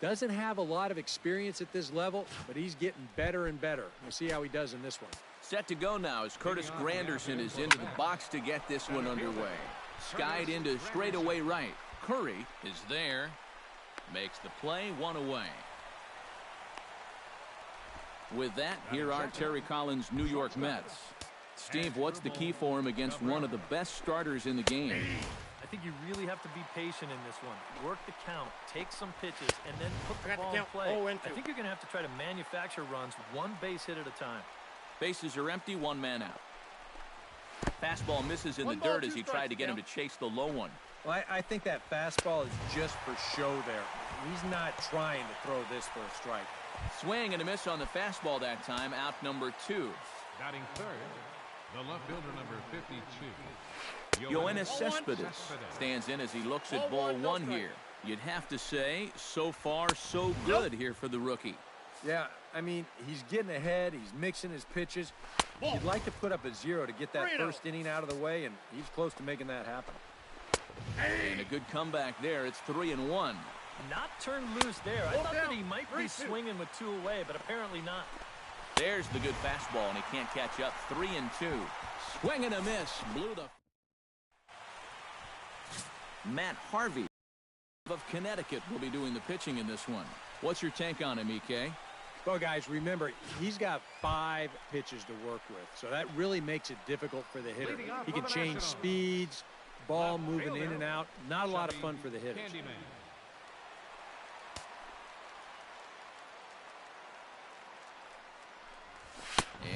Doesn't have a lot of experience at this level, but he's getting better and better. We'll see how he does in this one. Set to go now as Curtis Granderson is into the box to get this one underway. Skied into straightaway right. Curry is there. Makes the play, one away. With that, here are Terry Collins' New York Mets. Steve, what's the key for him against one of the best starters in the game? I think you really have to be patient in this one. Work the count, take some pitches, and then put the ball in play. I think you're going to have to try to manufacture runs one base hit at a time. Bases are empty, one man out. Fastball misses in the dirt as he tried to get him to chase the low one. Well, I think that fastball is just for show there. He's not trying to throw this for a strike. Swing and a miss on the fastball that time, out number 2. Batting third, the left fielder, number 52. Yoenis Cespedes stands in as he looks at ball 1 here. You'd have to say, so far, so good here for the rookie. Yeah, I mean, he's getting ahead. He's mixing his pitches. You'd like to put up a 0 to get that first inning out of the way, and he's close to making that happen. And a good comeback there. It's 3-1. Not turned loose there. I thought that he might be swinging with 2 away, but apparently not. There's the good fastball, and he can't catch up. 3-2. Swing and a miss. Blew the... Matt Harvey of Connecticut will be doing the pitching in this one. What's your take on him, EK? Well, guys, remember, he's got 5 pitches to work with, so that really makes it difficult for the hitter. He can change speeds, ball moving in and out. Not a lot of fun for the hitters.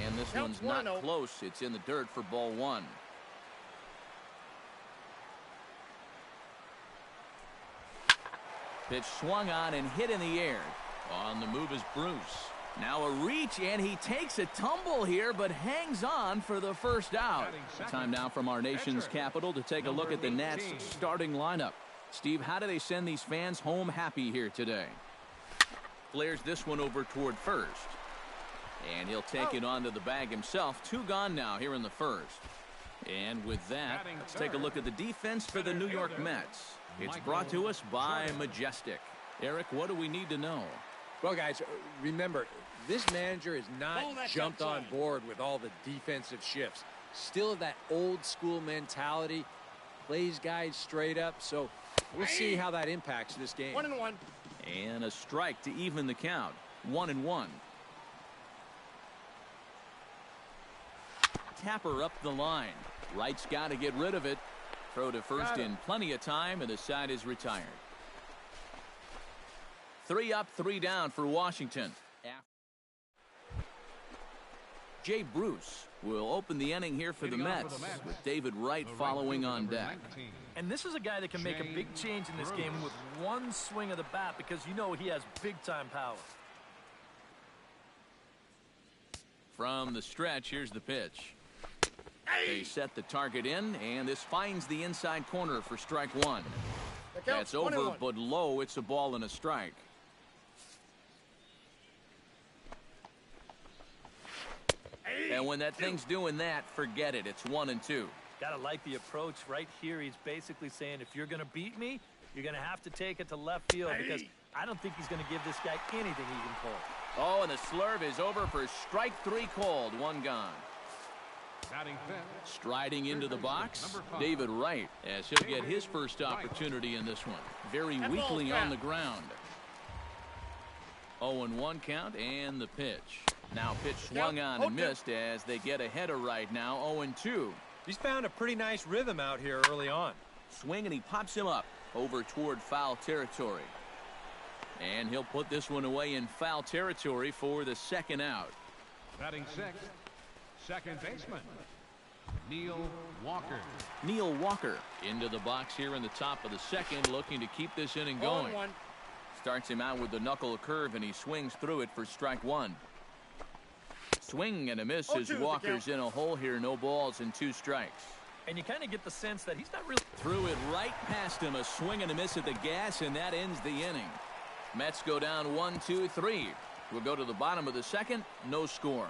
And this one's not close. It's in the dirt for ball 1. Pitch swung on and hit in the air. On the move is Bruce. Now a reach, and he takes a tumble here, but hangs on for the first out. Time now from our nation's capital to take a look at the Nats starting lineup. Steve, how do they send these fans home happy here today? Flares this one over toward first. And he'll take it onto the bag himself. 2 gone now here in the first. And with that, let's take a look at the defense for the New York Mets. It's brought to us by Majestic. Eric, what do we need to know? Well, guys, remember, this manager has not jumped on board with all the defensive shifts. Still that old school mentality, plays guys straight up. So we'll see how that impacts this game. 1-1. And a strike to even the count. 1-1. Tapper up the line. Wright's got to get rid of it. Throw to first in plenty of time, and the side is retired. 3 up, 3 down for Washington. Jay Bruce will open the inning here for the Mets, with David Wright following on deck. And this is a guy that can make a big change in this game with one swing of the bat, because you know he has big-time power. From the stretch, here's the pitch. They set the target in, and this finds the inside corner for strike 1. That's over, but low. It's a ball and a strike. And when that thing's doing that, forget it. It's 1-2. Gotta like the approach right here. He's basically saying, if you're gonna beat me, you're gonna have to take it to left field, because I don't think he's gonna give this guy anything he can pull. Oh, and the slurve is over for strike 3 called. 1 gone. Striding into the box, David Wright, as he'll get his first opportunity in this one. Very weakly on the ground. 0-1 count, and the pitch. Now pitch swung on and missed as they get ahead of Wright now. 0-2. He's found a pretty nice rhythm out here early on. Swing, and he pops him up over toward foul territory. And he'll put this one away in foul territory for the 2nd out. Batting 6th, second baseman, Neil Walker. Neil Walker into the box here in the top of the 2nd, looking to keep this inning going. Starts him out with the knuckle curve, and he swings through it for strike 1. Swing and a miss as Walker's in a hole here. No balls and 2 strikes. And you kind of get the sense that he's not really... Threw it right past him. A swing and a miss at the gas, and that ends the inning. Mets go down 1-2-3. We'll go to the bottom of the 2nd. No score.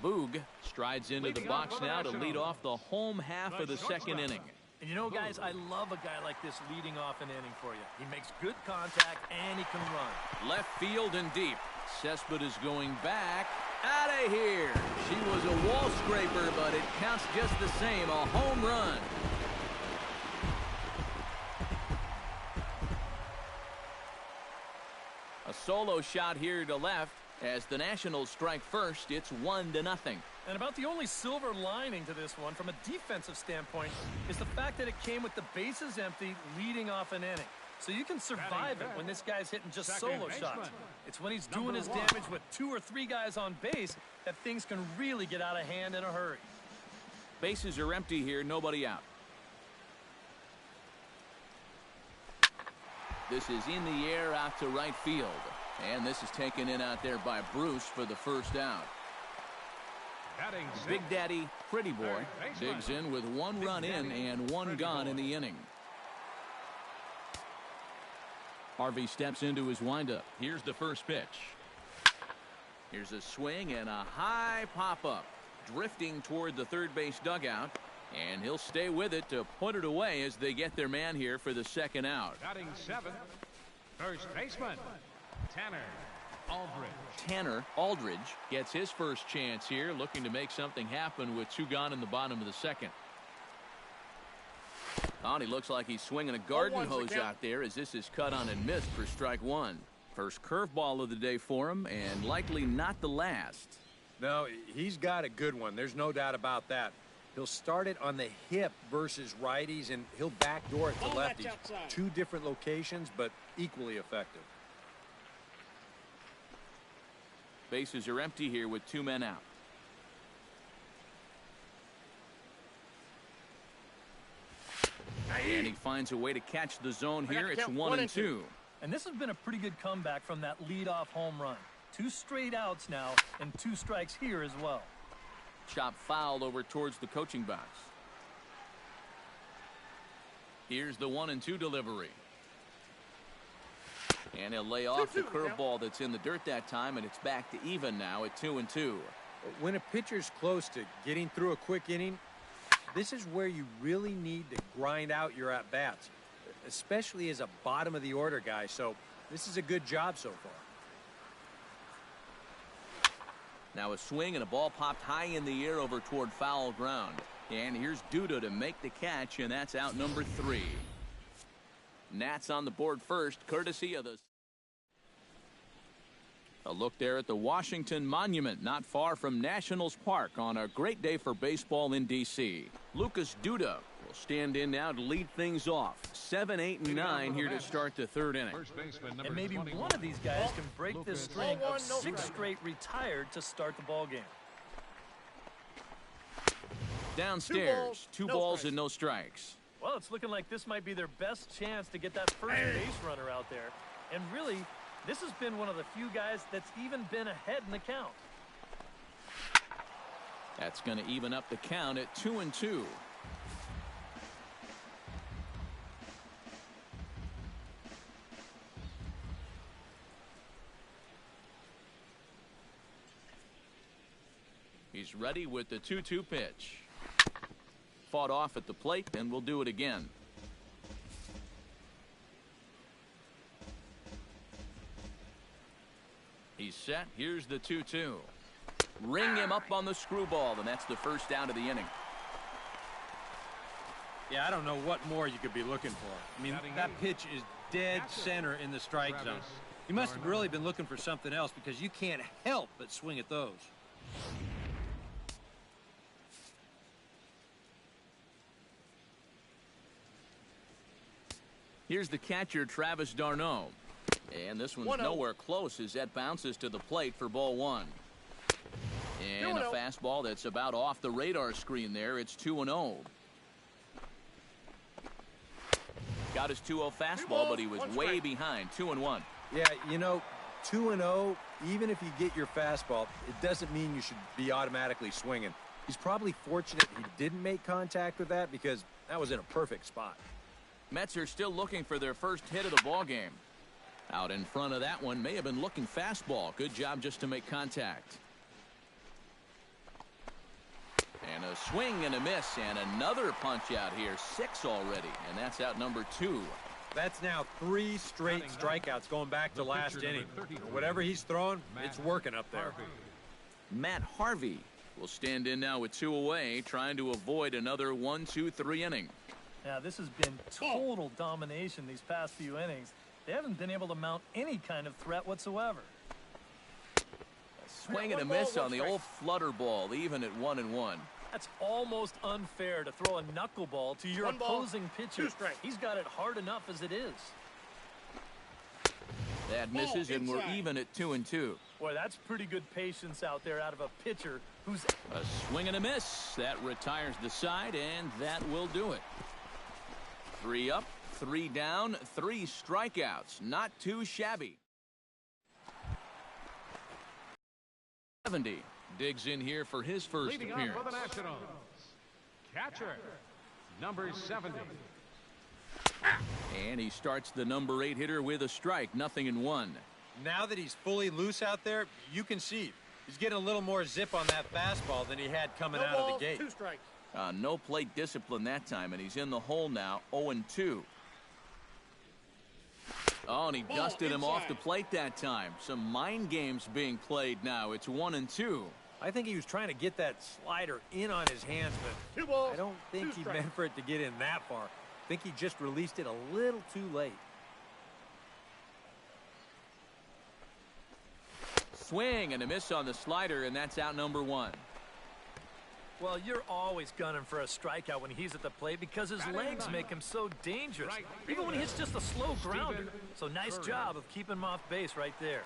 Boog strides into the box now to lead off the home half of the 2nd inning. And you know, guys, I love a guy like this leading off an inning for you. He makes good contact, and he can run. Left field and deep. Cespedes going back. Out of here. She was a wall scraper, but it counts just the same. A home run. A solo shot here to left. As the Nationals strike first, it's 1-0. And about the only silver lining to this one from a defensive standpoint is the fact that it came with the bases empty leading off an inning. So you can survive it when this guy's hitting just solo shots. It's when he's doing his damage with 2 or 3 guys on base that things can really get out of hand in a hurry. Bases are empty here, nobody out. This is in the air out to right field. And this is taken in out there by Bruce for the first out. Big Daddy, Pretty Boy, digs in with 1 run in and 1 gone in the inning. Harvey steps into his windup. Here's the first pitch. Here's a swing and a high pop-up. Drifting toward the third base dugout. And he'll stay with it to put it away as they get their man here for the second out. Batting 7th, first baseman, Tanner Aldridge gets his first chance here, looking to make something happen with 2 gone in the bottom of the second. Oh, and he looks like he's swinging a garden hose out there as this is cut on and missed for strike 1. First curveball of the day for him, and likely not the last. No, he's got a good one. There's no doubt about that. He'll start it on the hip versus righties, and he'll backdoor it to lefties. 2 different locations, but equally effective. Bases are empty here with 2 men out. And he finds a way to catch the zone here. It's 1-2. And this has been a pretty good comeback from that leadoff home run. 2 straight outs now and 2 strikes here as well. Chop foul over towards the coaching box. Here's the 1-2 delivery. And he'll lay off the curveball that's in the dirt that time, and it's back to even now at 2-2. When a pitcher's close to getting through a quick inning, this is where you really need to grind out your at-bats, especially as a bottom-of-the-order guy. So this is a good job so far. Now a swing and a ball popped high in the air over toward foul ground. And here's Duda to make the catch, and that's out number 3. Nats on the board first, courtesy of the... A look there at the Washington Monument, not far from Nationals Park, on a great day for baseball in D.C. Lucas Duda will stand in now to lead things off. 7, 8, and 9 here to start the 3rd inning. And maybe one of these guys can break this string of 6 straight retired to start the ball game. Downstairs, 2 balls and no strikes. Well, it's looking like this might be their best chance to get that first base runner out there. And really, this has been one of the few guys that's even been ahead in the count. That's going to even up the count at 2-2. He's ready with the 2-2 pitch. Fought off at the plate, and we'll do it again. He's set. Here's the 2-2. Ring him up on the screwball, and that's the first out of the inning. Yeah, I don't know what more you could be looking for. I mean, that pitch is dead center in the strike zone. You must have really been looking for something else, because you can't help but swing at those. Here's the catcher, Travis d'Arnaud. And this one's nowhere close as that bounces to the plate for ball 1. And a fastball that's about off the radar screen there. It's 2-0. Got his 2-0 fastball, but he was way behind. 2-1. Yeah, you know, 2-0, even if you get your fastball, it doesn't mean you should be automatically swinging. He's probably fortunate he didn't make contact with that, because that was in a perfect spot. Mets are still looking for their first hit of the ball game. Out in front of that one, may have been looking fastball. Good job just to make contact. And a swing and a miss, and another punch out here. 6 already, and that's out number 2. That's now 3 straight strikeouts going back to last inning. Whatever he's throwing, it's working up there. Matt Harvey will stand in now with 2 away, trying to avoid another 1-2-3 inning. Yeah, this has been total domination these past few innings. They haven't been able to mount any kind of threat whatsoever. A swing and a miss on the old flutter ball, even at 1-1. That's almost unfair to throw a knuckleball to your opposing pitcher. He's got it hard enough as it is. That misses, and we're even at 2-2. Boy, that's pretty good patience out there out of a pitcher who's... A swing and a miss. That retires the side, and that will do it. 3 up, 3 down, 3 strikeouts. Not too shabby. 70 digs in here for his first Leading appearance. up for the Nationals, catcher, number 70. And he starts the number 8 hitter with a strike, 0-1. Now that he's fully loose out there, you can see he's getting a little more zip on that fastball than he had coming out of the gate. 2 strikes. No plate discipline that time, and he's in the hole now, 0-2. Oh, and he dusted him off the plate that time. Some mind games being played now. It's 1-2. I think he was trying to get that slider in on his hands, but 2 balls, I don't think he meant for it to get in that far. I think he just released it a little too late. Swing and a miss on the slider, and that's out number 1. Well, you're always gunning for a strikeout when he's at the plate because his legs make him so dangerous, even when he hits just a slow grounder. So nice job of keeping him off base right there.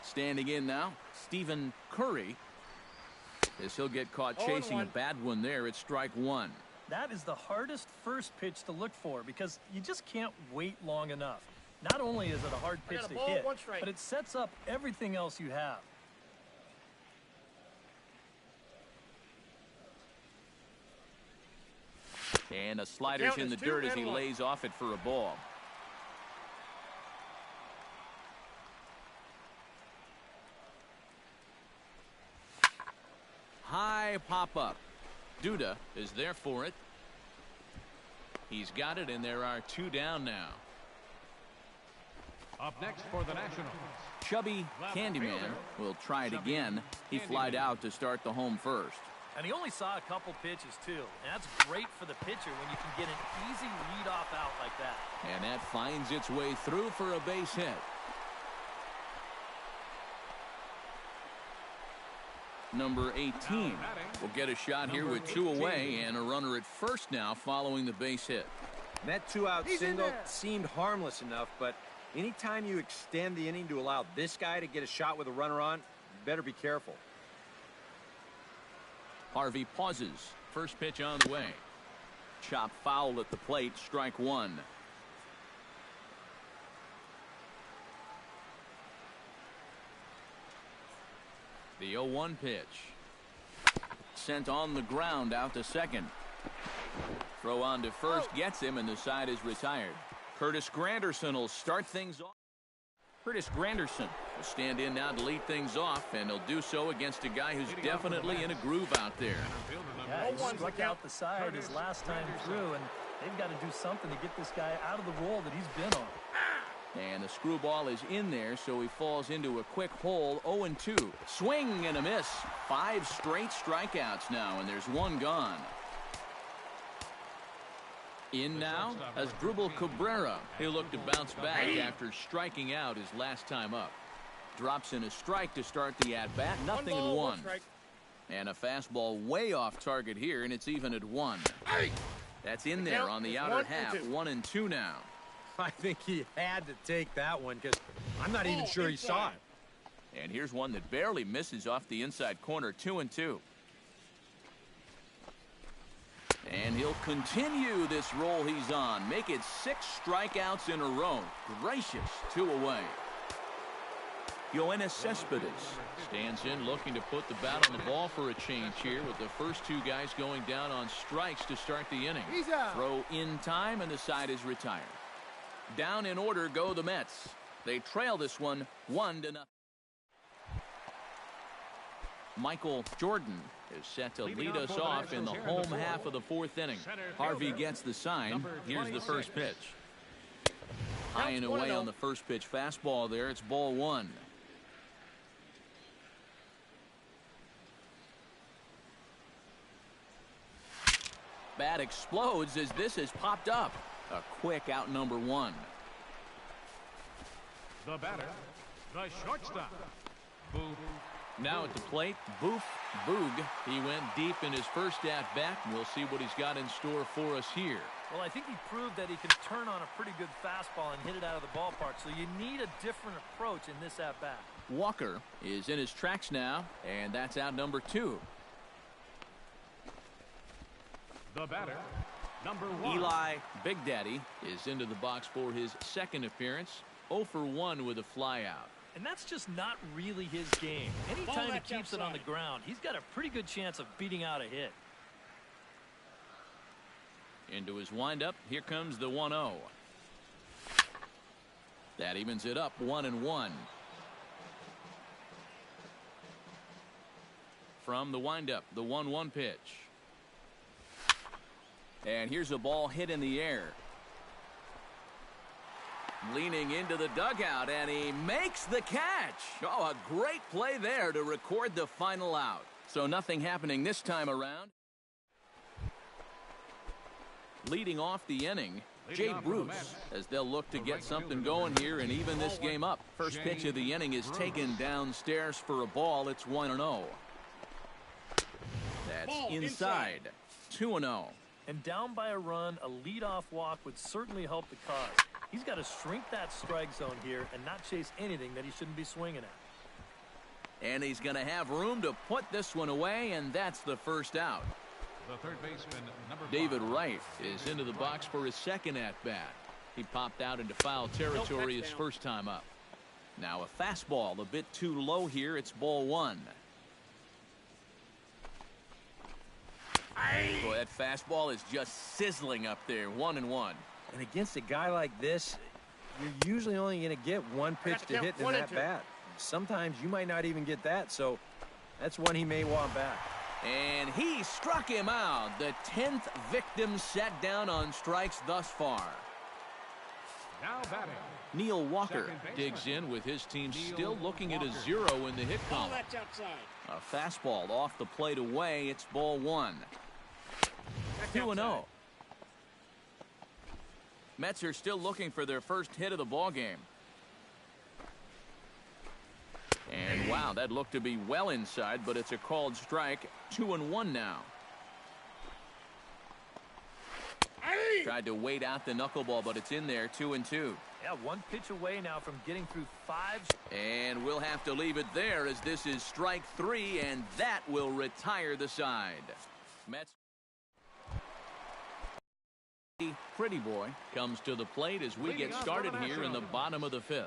Standing in now, Stephen Curry. As he'll get caught chasing a bad one there, it's strike 1. That is the hardest first pitch to look for because you just can't wait long enough. Not only is it a hard pitch to hit, but it sets up everything else you have. And a slider's in the dirt as he lays off it for a ball. High pop-up. Duda is there for it. He's got it, and there are 2 down now. Up next for the Nationals, Chubby Candyman will try it again. He flied out to start the home first. And he only saw a couple pitches, too. And that's great for the pitcher when you can get an easy leadoff out like that. And that finds its way through for a base hit. Number 18 will get a shot here with 2 away and a runner at first now following the base hit. And that 2-out single seemed harmless enough, but anytime you extend the inning to allow this guy to get a shot with a runner on, you better be careful. Harvey pauses. First pitch on the way. Chop foul at the plate, strike 1. The 0-1 pitch. Sent on the ground out to second. Throw on to first gets him, and the side is retired. Curtis Granderson will start things off. Curtis Granderson will stand in now to lead things off, and he'll do so against a guy who's definitely in a groove out there. Yeah, he struck out the side his last time through, and they've got to do something to get this guy out of the role that he's been on. And the screwball is in there, so he falls into a quick hole. 0-2. Swing and a miss. 5 straight strikeouts now, and there's 1 gone. In now, Asdrubal Cabrera. He'll look to bounce back after striking out his last time up. Drops in a strike to start the at-bat. 0-1. And a fastball way off target here, and it's even at 1. That's in there on the outer half. 1-2 now. I think he had to take that one because I'm not even sure he saw it. And here's one that barely misses off the inside corner. 2-2. And he'll continue this roll he's on. Make it 6 strikeouts in a row. Gracious, 2 away. Yoenis Cespedes stands in looking to put the bat on the ball for a change here with the first 2 guys going down on strikes to start the inning. Throw in time, and the side is retired. Down in order go the Mets. They trail this one 1-0. Michael Jordan is set to lead us off in the home half of the fourth inning. Harvey gets the sign. Here's the first pitch. High and away on the first pitch fastball there. It's ball one. Bat explodes as this has popped up. A quick out number one. The batter, the shortstop, Boog. Now at the plate, Boog. He went deep in his first at-bat. We'll see what he's got in store for us here. Well, I think he proved that he can turn on a pretty good fastball and hit it out of the ballpark, so you need a different approach in this at-bat. Walker is in his tracks now, and that's out number two. The batter, number one. Eli Big Daddy is into the box for his second appearance. 0 for 1 with a flyout. And that's just not really his game. Anytime he keeps it on the ground, he's got a pretty good chance of beating out a hit. Into his windup, here comes the 1-0. That evens it up 1-1. From the windup, the 1-1 pitch. And here's a ball hit in the air. Leaning into the dugout, and he makes the catch. Oh, a great play there to record the final out. So nothing happening this time around. Leading off the inning, Jay Bruce, as they'll look to get something going here and even this game up. First pitch of the inning is taken downstairs for a ball. It's 1-0. That's inside. 2-0. And down by a run, a leadoff walk would certainly help the cause. He's got to shrink that strike zone here and not chase anything that he shouldn't be swinging at. And he's going to have room to put this one away, and that's the first out. The third baseman, number David 5. Wright is into the box for his second at-bat. He popped out into foul territory his first time up. Now a fastball a bit too low here. It's ball one. Boy, that fastball is just sizzling up there. 1-1. And against a guy like this, you're usually only going to get one pitch to hit in that bat. Sometimes you might not even get that, so that's one he may want back. And he struck him out. The 10th victim set down on strikes thus far. Now batting. Neil Walker digs in with his team still looking at a 0 in the hit column. A fastball off the plate away. It's ball one. 2-0. Mets are still looking for their first hit of the ball game. And wow, that looked to be well inside, but it's a called strike. 2-1 now. Tried to wait out the knuckleball, but it's in there. 2-2. Yeah, one pitch away now from getting through 5. And we'll have to leave it there as this is strike 3, and that will retire the side. Mets. Pretty boy comes to the plate as we get started here in the bottom of the 5th.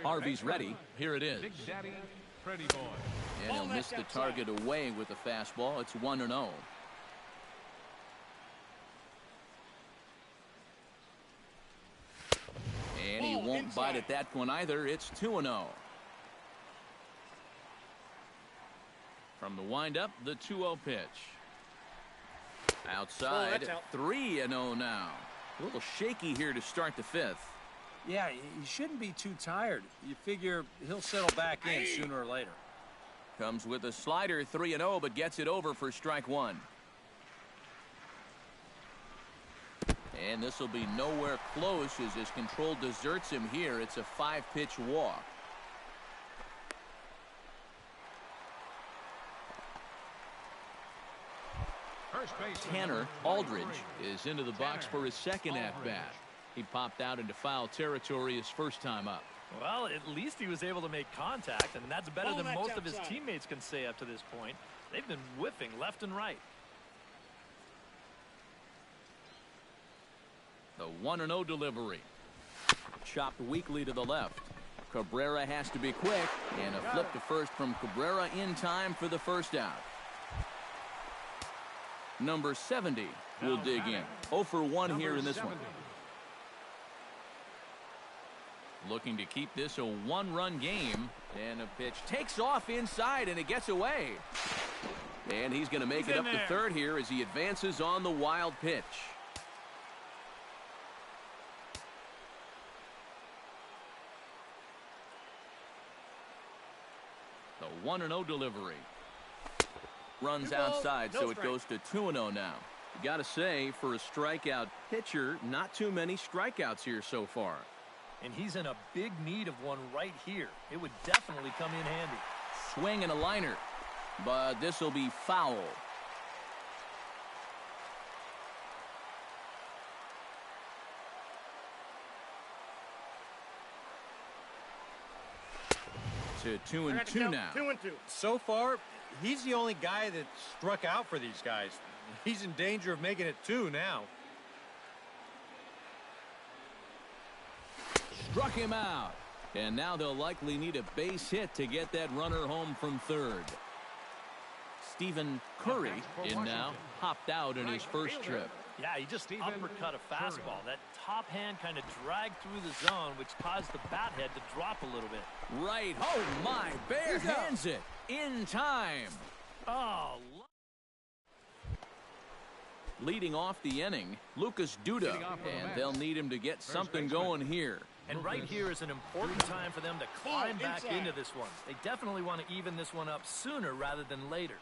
Harvey's ready. Here it is. Big Daddy, Pretty Boy. And he'll miss the target away with the fastball. It's 1-0. And he won't bite at that one either. It's 2-0. From the windup, the 2-0 pitch. Outside, 3-0 now. A little shaky here to start the 5th. Yeah, he shouldn't be too tired. You figure he'll settle back in sooner or later. Comes with a slider, 3-0, but gets it over for strike one. And this will be nowhere close as his control deserts him here. It's a 5-pitch walk. Tanner Aldridge is into the box for his second at-bat. He popped out into foul territory his first time up. Well, at least he was able to make contact, and that's better than most of his teammates can say up to this point. They've been whiffing left and right. The 1-0 delivery. Chopped weakly to the left. Cabrera has to be quick, and a flip to first from Cabrera in time for the first out. Number 70 will dig in. 0 for 1 here in this one. Looking to keep this a one-run game. And a pitch takes off inside, and it gets away. And he's going to make it up to third here as he advances on the wild pitch. The 1-0 delivery. Runs outside, so it goes to 2-0 now. You got to say, for a strikeout pitcher, not too many strikeouts here so far. And he's in a big need of one right here. It would definitely come in handy. Swing and a liner, but this will be foul. To 2-2 now. 2-2. So far, he's the only guy that struck out for these guys. He's in danger of making it 2 now. Struck him out. And now they'll likely need a base hit to get that runner home from third. Stephen Curry in now. Hopped out in his first trip. Yeah, he just uppercut a fastball. That top hand kind of dragged through the zone, which caused the bat head to drop a little bit. Right. Oh, my. Bare hands it in time. Oh, leading off the inning, Lucas Duda, and they'll need him to get something going here. And right here is an important time for them to climb back into this one. They definitely want to even this one up sooner rather than later.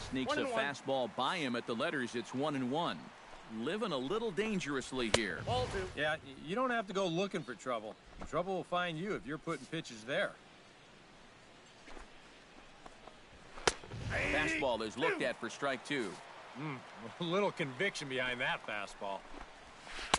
Sneaks a fastball by him at the letters. It's 1-1. Living a little dangerously here. Ball 2. Yeah, you don't have to go looking for trouble. Trouble will find you if you're putting pitches there. Fastball is looked at for strike 2. A little conviction behind that fastball.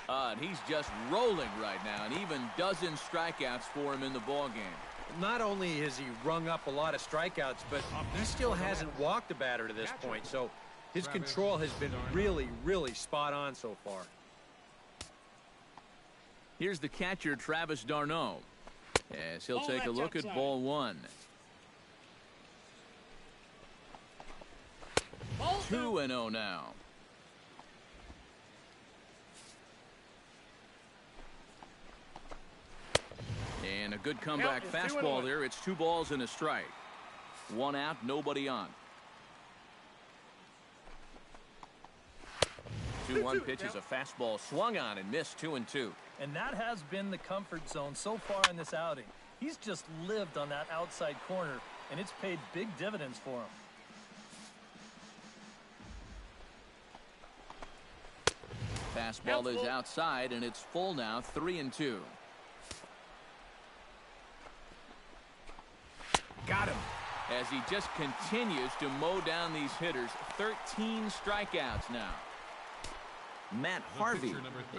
And he's just rolling right now, and even dozen strikeouts for him in the ballgame. Not only has he rung up a lot of strikeouts, but he still hasn't walked a batter to this point. So his control has been really, really spot on so far. Here's the catcher, Travis d'Arnaud, as he'll take a look at ball 1. 2-0 now. And a good comeback fastball there. It's 2 balls and a strike. 1 out, nobody on. 2-1 pitch is a fastball swung on and missed. 2-2. And that has been the comfort zone so far in this outing. He's just lived on that outside corner, and it's paid big dividends for him. Fastball is outside, and it's full now. 3-2. Got him. As he just continues to mow down these hitters. 13 strikeouts now. Matt Harvey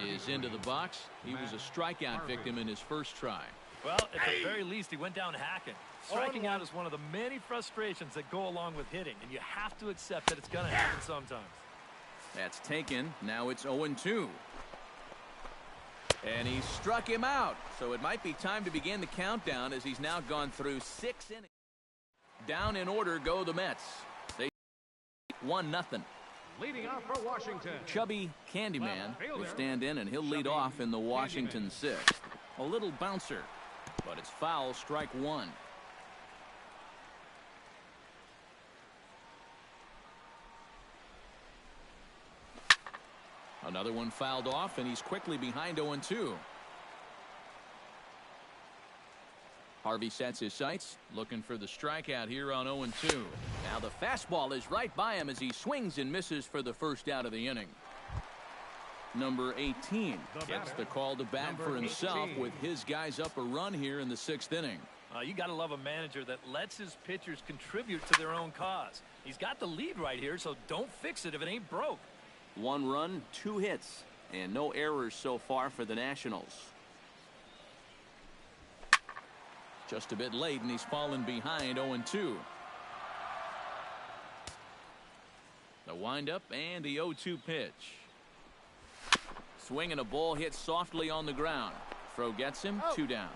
is into the box. He was a strikeout victim in his first try. Well, at the very least, he went down hacking. Striking out is one of the many frustrations that go along with hitting, and you have to accept that it's going to happen sometimes. That's taken. Now it's 0-2. And he struck him out. So it might be time to begin the countdown as he's now gone through 6 innings. Down in order go the Mets. They 1-0. Leading off for Washington. Chubby Candyman will stand in, and he'll lead off in the Washington 6th. A little bouncer, but it's foul. Strike 1. Another one fouled off, and he's quickly behind 0-2. Harvey sets his sights, looking for the strikeout here on 0-2. Now the fastball is right by him as he swings and misses for the first out of the inning. Number 18 gets the call to bat for himself with his guys up a run here in the 6th inning. You got to love a manager that lets his pitchers contribute to their own cause. He's got the lead right here, so don't fix it if it ain't broke. 1 run, 2 hits, and no errors so far for the Nationals. Just a bit late, and he's fallen behind 0-2. The windup and the 0-2 pitch. Swing and a ball hit softly on the ground. Throw gets him. 2 down.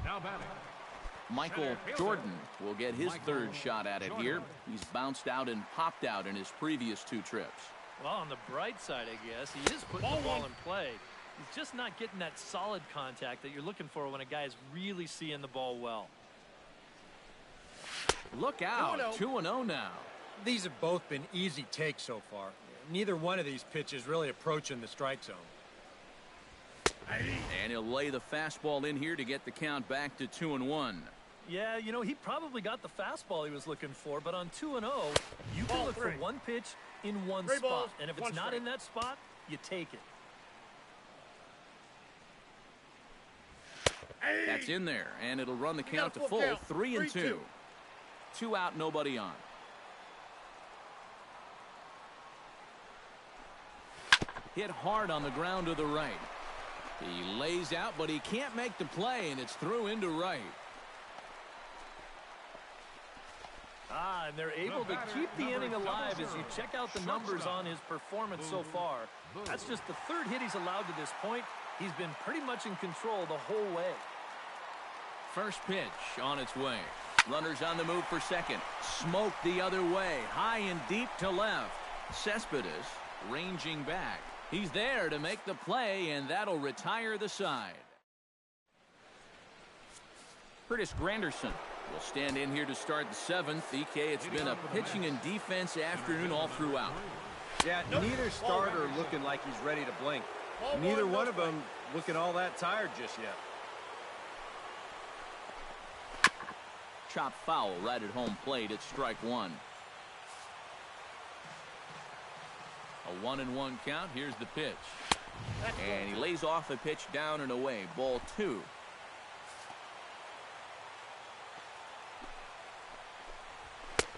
Now batting. Michael Jordan will get his third shot at it here. He's bounced out and popped out in his previous 2 trips. Well, on the bright side, I guess, he is putting the ball in play. He's just not getting that solid contact that you're looking for when a guy is really seeing the ball well. Look out, 2-0 now. These have both been easy takes so far. Neither one of these pitches really approaching the strike zone. And he'll lay the fastball in here to get the count back to 2-1. Yeah, you know, he probably got the fastball he was looking for, but on 2-0, you can look for one pitch in one spot. And if it's not in that spot, you take it. That's in there, and it'll run the count to full, 3-2. 2 out, nobody on. Hit hard on the ground to the right. He lays out, but he can't make the play, and it's through into right. And they're able to keep the inning alive as you check out the numbers on his performance so far. That's just the third hit he's allowed to this point. He's been pretty much in control the whole way. First pitch on its way. Runners on the move for second. Smoke the other way. High and deep to left. Cespedes ranging back. He's there to make the play, and that'll retire the side. Curtis Granderson will stand in here to start the seventh. EK, it's been a pitching and defense afternoon all throughout. Yeah, neither starter looking like he's ready to blink. Neither one of them looking all that tired just yet. Chop foul right at home plate at strike one. A 1-1 count. Here's the pitch. And he lays off the pitch down and away. Ball 2.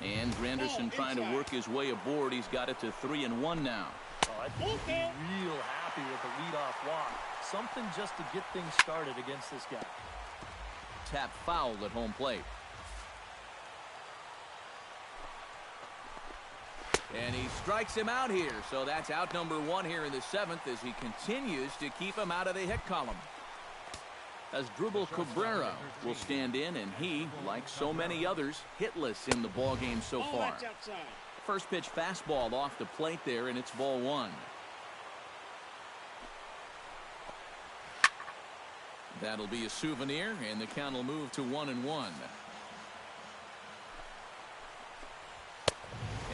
And Granderson trying to work his way aboard. He's got it to 3-1 now. Oh, I think he's real happy with the leadoff walk. Something just to get things started against this guy. Tap foul at home plate. And he strikes him out here. So that's out number 1 here in the seventh as he continues to keep him out of the hit column. As Drupal Cabrera will stand in, and he, like so many others, hitless in the ballgame so far. First pitch fastball off the plate there, and it's ball 1. That'll be a souvenir, and the count will move to 1-1.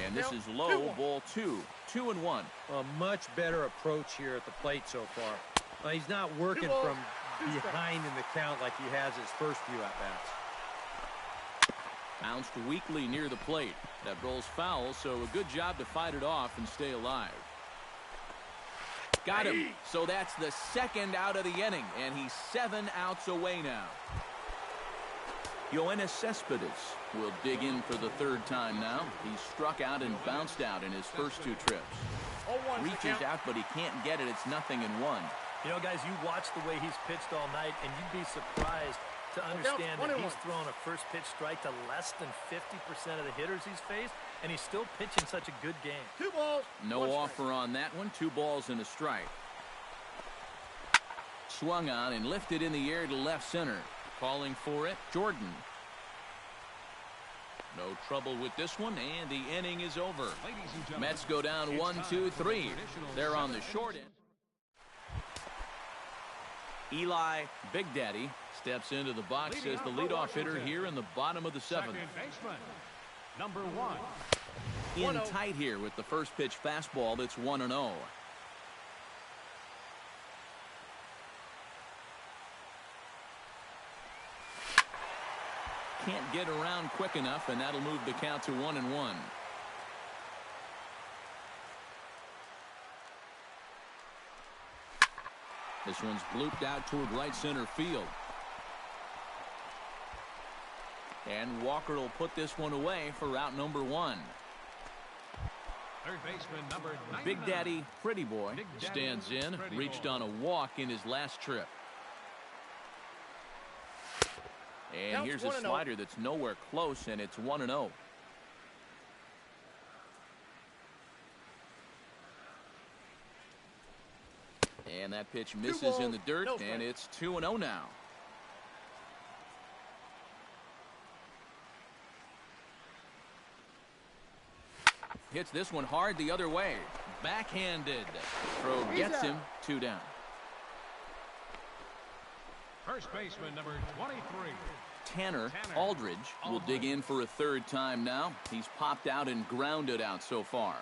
And this is low, ball 2. 2-1. A much better approach here at the plate so far. He's not working from behind in the count like he has his first few at-bats. Bounced weakly near the plate. That rolls foul, so a good job to fight it off and stay alive. Got him. So that's the second out of the inning, and he's 7 outs away now. Yoenis Cespedes will dig in for the third time now. He's struck out and bounced out in his first 2 trips. Reaches out, but he can't get it. It's 0-1. You know, guys, you watch the way he's pitched all night, and you'd be surprised to understand that he's thrown a first pitch strike to less than 50% of the hitters he's faced, and he's still pitching such a good game. 2 balls. No offer on that one. 2 balls and a strike. Swung on and lifted in the air to left center. Calling for it, Jordan. No trouble with this one, and the inning is over. Mets go down 1-2-3. They're on the short end. Eli Big Daddy steps into the box as the leadoff hitter here in the bottom of the 7th. Number 1. In tight here with the first pitch fastball. That's 1-0. Can't get around quick enough, and that'll move the count to 1-1. This one's blooped out toward right center field. And Walker will put this one away for out number 1. Third baseman number 99. Big Daddy Pretty Boy stands in, reached on a walk in his last trip. And here's a slider that's nowhere close, and it's 1-0. And that pitch misses in the dirt, and it's 2-0 now. Hits this one hard the other way. Backhanded. Throw gets him. 2 down. First baseman number 23. Tanner Aldridge will dig in for a 3rd time now. He's popped out and grounded out so far.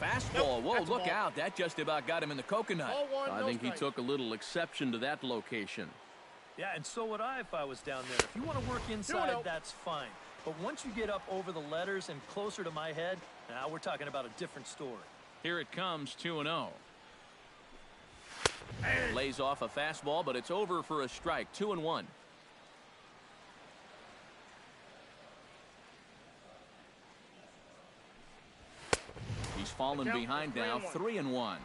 Fastball. Whoa, look out. That just about got him in the coconut. I think he took a little exception to that location. Yeah, and so would I if I was down there. If you want to work inside, that's fine. But once you get up over the letters and closer to my head, now we're talking about a different story. Here it comes, 2-0. Lays off a fastball, but it's over for a strike. 2-1. He's fallen behind now. 3-1.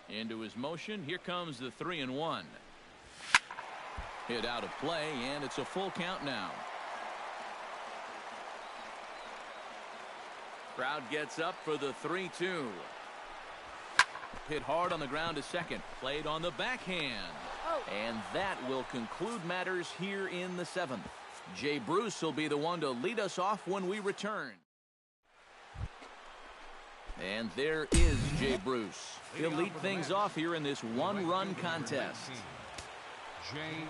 Into his motion. Here comes the 3-1. Hit out of play, and it's a full count now. Crowd gets up for the 3-2. Hit hard on the ground to second. Played on the backhand. And that will conclude matters here in the 7th. Jay Bruce will be the one to lead us off when we return. And there is Jay Bruce. He'll lead things off here in this 1-run contest. Jay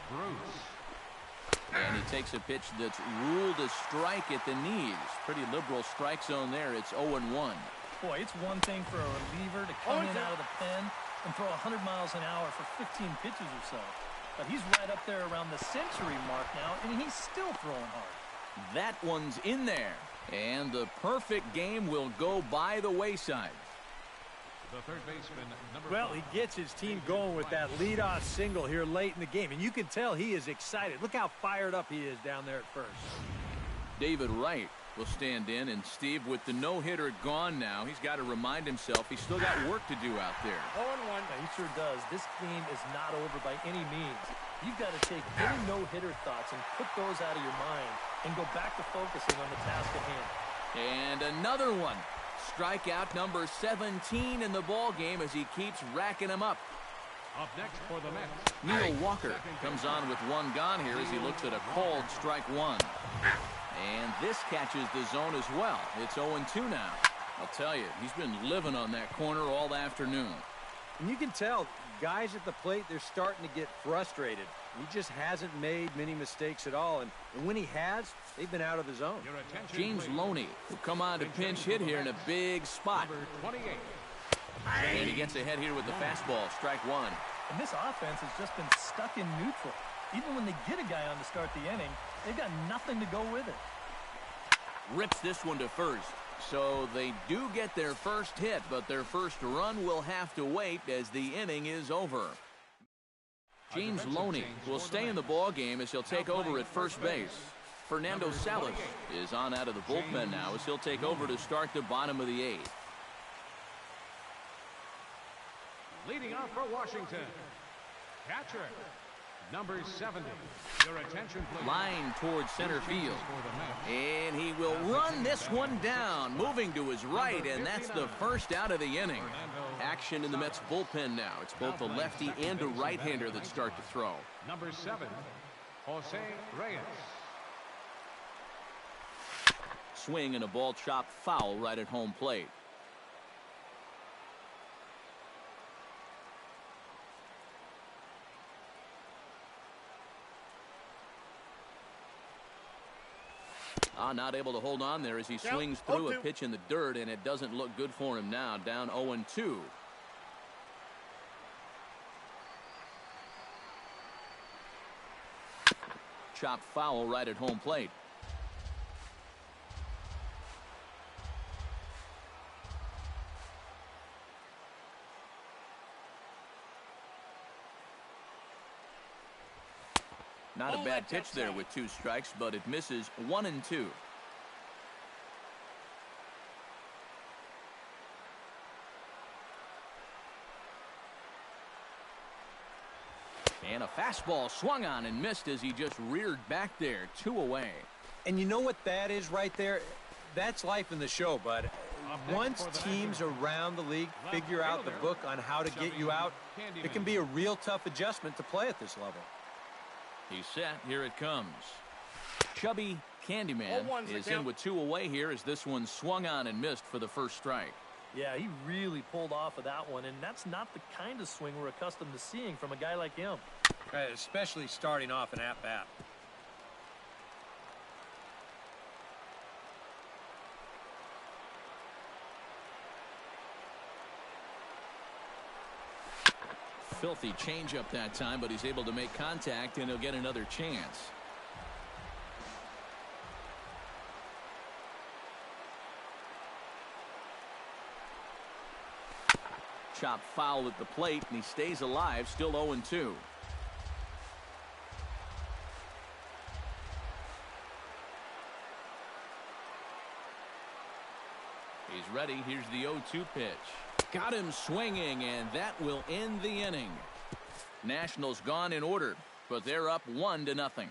Bruce. And he takes a pitch that's ruled a strike at the knees. Pretty liberal strike zone there. It's 0-1. Boy, it's one thing for a reliever to come in out of the pen and throw 100 miles an hour for 15 pitches or so. But he's right up there around the century mark now, and he's still throwing hard. That one's in there. And the perfect game will go by the wayside. The third baseman, number Well, he gets his team going with that leadoff single here late in the game, and you can tell he is excited. Look how fired up he is down there at first. David Wright will stand in, and Steve, with the no-hitter gone now, he's got to remind himself he's still got work to do out there. 0-1. He sure does. This game is not over by any means. You've got to take any no-hitter thoughts and put those out of your mind and go back to focusing on the task at hand. And another one. Strikeout number 17 in the ball game as he keeps racking them up. Up next for the Mets, Neil Walker comes on with one gone here as he looks at a called strike one. And this catches the zone as well. It's 0-2 now. I'll tell you, he's been living on that corner all afternoon. And you can tell, guys at the plate, they're starting to get frustrated. He just hasn't made many mistakes at all. And when he has, they've been out of the zone. your attention, James please. Loney will come on to pinch hit here in a big spot. Number 28. And he gets ahead here with the fastball. Strike one. And this offense has just been stuck in neutral. Even when they get a guy on to start the inning, they've got nothing to go with it. Rips this one to first. So they do get their first hit, but their first run will have to wait as the inning is over. James Loney will stay in the ball game as he'll take over at first base. Fernando Salas is on out of the bullpen now as he'll take over to start the bottom of the 8th. Leading off for Washington, catcher, number 70. Your attention, please. Line towards center field. For the Mets, And he will run this one down, moving to his right, and that's the first out of the inning. Action in the Mets bullpen now. It's both a lefty and a right-hander that start to throw. number 7, Jose Reyes. Swing and a ball chopped foul right at home plate. Not able to hold on there as he swings through a pitch in the dirt, and it doesn't look good for him now. Down 0-2. Chopped foul right at home plate. Not a bad pitch there with 2 strikes, but it misses 1-2. And a fastball swung on and missed as he just reared back there. 2 away. And you know what that is right there? That's life in the show, bud. Once teams around the league figure out the book on how to get you out, it can be a real tough adjustment to play at this level. He's set. Here it comes. Chubby Candyman is in with 2 away here as this one swung on and missed for the first strike. Yeah, he really pulled off of that one, and that's not the kind of swing we're accustomed to seeing from a guy like him. Especially starting off an at-bat. Filthy changeup that time, but he's able to make contact, and he'll get another chance. Chop foul at the plate, and he stays alive, still 0-2. He's ready. Here's the 0-2 pitch. Got him swinging, and that will end the inning. Nationals gone in order, but they're up 1-0.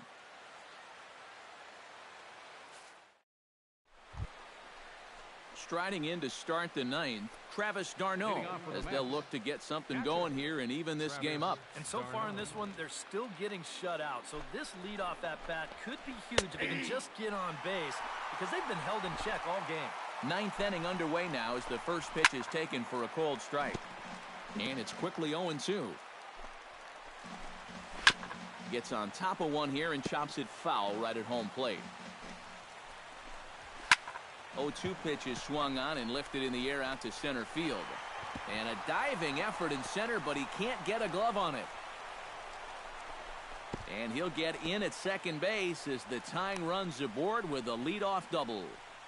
Striding in to start the 9th, Travis d'Arnaud, as they'll look to get something going here and even this game up. And so far in this one, they're still getting shut out. So this leadoff at bat could be huge if they can just get on base, because they've been held in check all game. 9th inning underway now as the first pitch is taken for a cold strike. And it's quickly 0-2. Gets on top of one here and chops it foul right at home plate. 0-2 pitch is swung on and lifted in the air out to center field. And a diving effort in center, but he can't get a glove on it. And he'll get in at second base as the tying run's aboard with a leadoff double.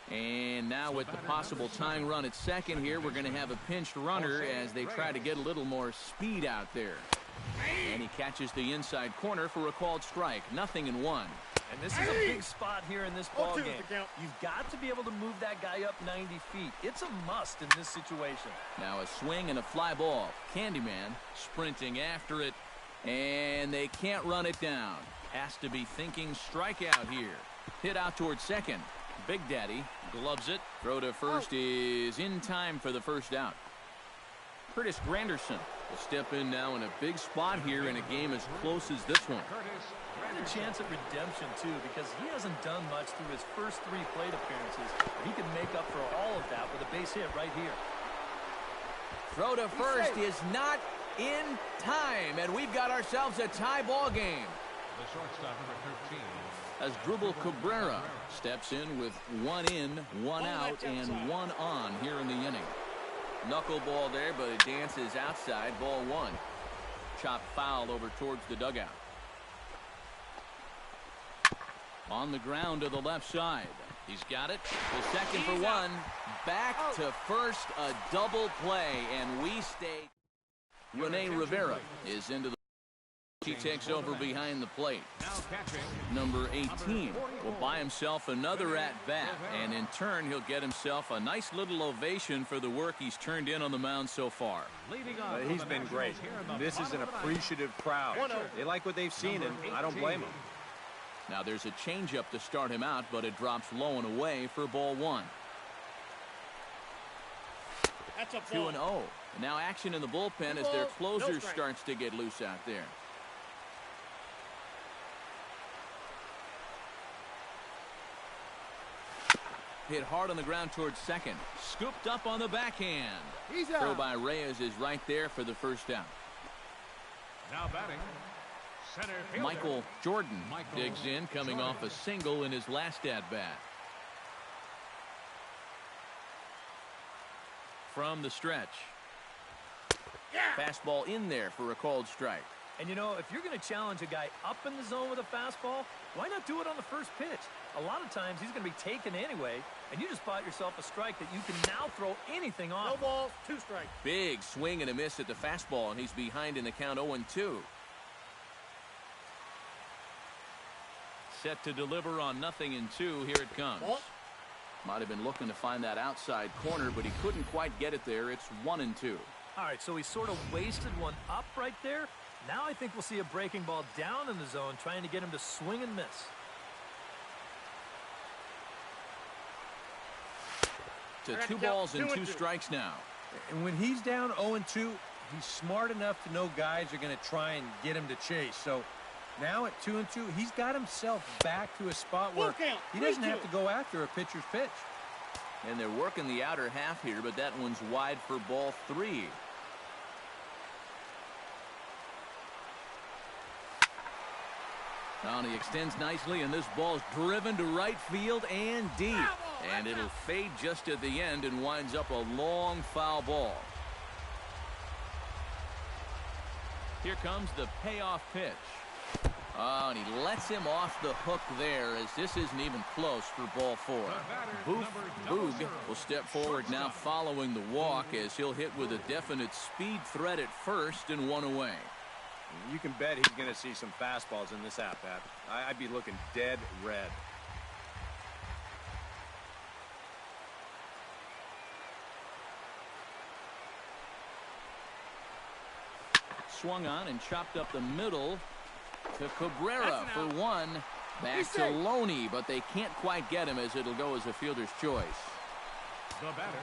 And now with the possible tying run at second here, we're going to have a pinched runner as they try to get a little more speed out there. And he catches the inside corner for a called strike. 0-1. And this is a big spot here in this ball game. You've got to be able to move that guy up 90 feet. It's a must in this situation. Now a swing and a fly ball. Candyman sprinting after it, and they can't run it down. Has to be thinking strikeout here. Hit out towards second. Big Daddy gloves it. Throw to first is in time for the first out. Curtis Granderson will step in now in a big spot here in a game as close as this one. And a chance at redemption, too, because he hasn't done much through his first 3 plate appearances. He can make up for all of that with a base hit right here. Throw to first is not in time, and we've got ourselves a tie ball game. The shortstop, number 13. As Drupal Cabrera steps in with 1 in, 1 out, and 1 on here in the inning. Knuckleball there, but it dances outside. Ball 1. Chop foul over towards the dugout. On the ground to the left side. He's got it. The second for 1. Back to first, a double play, and we stay. Rene Rivera is into the. He takes over behind the plate. Number 18 will buy himself another at-bat, and in turn he'll get himself a nice little ovation for the work he's turned in on the mound so far. He's been great. This is an appreciative crowd. They like what they've seen, and I don't blame them. Now there's a changeup to start him out, but it drops low and away for ball 1. That's a 2-0. And now action in the bullpen as their closer starts to get loose out there. Hit hard on the ground towards second. Scooped up on the backhand. Throw by Reyes is right there for the first out. Now batting, center fielder Michael Jordan digs in, coming off a single in his last at-bat. From the stretch. Fastball in there for a called strike. And, you know, if you're going to challenge a guy up in the zone with a fastball, why not do it on the first pitch? A lot of times he's going to be taken anyway, and you just bought yourself a strike that you can now throw anything off. No balls, 2 strikes. Big swing and a miss at the fastball, and he's behind in the count 0-2. Set to deliver on 0-2. Here it comes. Might have been looking to find that outside corner, but he couldn't quite get it there. It's 1-2. All right, so he sort of wasted one up right there. Now I think we'll see a breaking ball down in the zone, trying to get him to swing and miss. To 2 balls and 2 strikes now. And when he's down 0-2, he's smart enough to know guys are going to try and get him to chase. So Now at 2-2, he's got himself back to a spot where he doesn't have to go after a pitcher's pitch. And they're working the outer half here, but that one's wide for ball 3. Now he extends nicely, and this ball's driven to right field and deep. And it'll fade just at the end and winds up a long foul ball. Here comes the payoff pitch. Oh, and he lets him off the hook there, as this isn't even close for ball 4. Boog will step forward now following the walk, as he'll hit with a definite speed threat at first and 1 away. You can bet he's going to see some fastballs in this at-bat. I'd be looking dead red. Swung on and chopped up the middle to Cabrera for 1. Back to Loney, but they can't quite get him, as it'll go as a fielder's choice. The batter,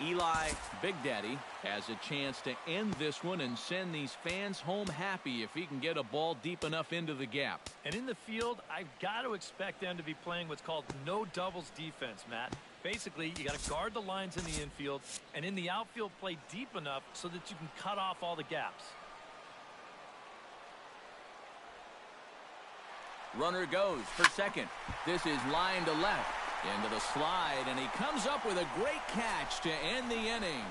Eli Big Daddy has a chance to end this one and send these fans home happy if he can get a ball deep enough into the gap. And in the field, I've got to expect them to be playing what's called no doubles defense, Matt. Basically, you got to guard the lines in the infield, and in the outfield, play deep enough so that you can cut off all the gaps. Runner goes for second. This is line to left. Into the slide, and he comes up with a great catch to end the inning.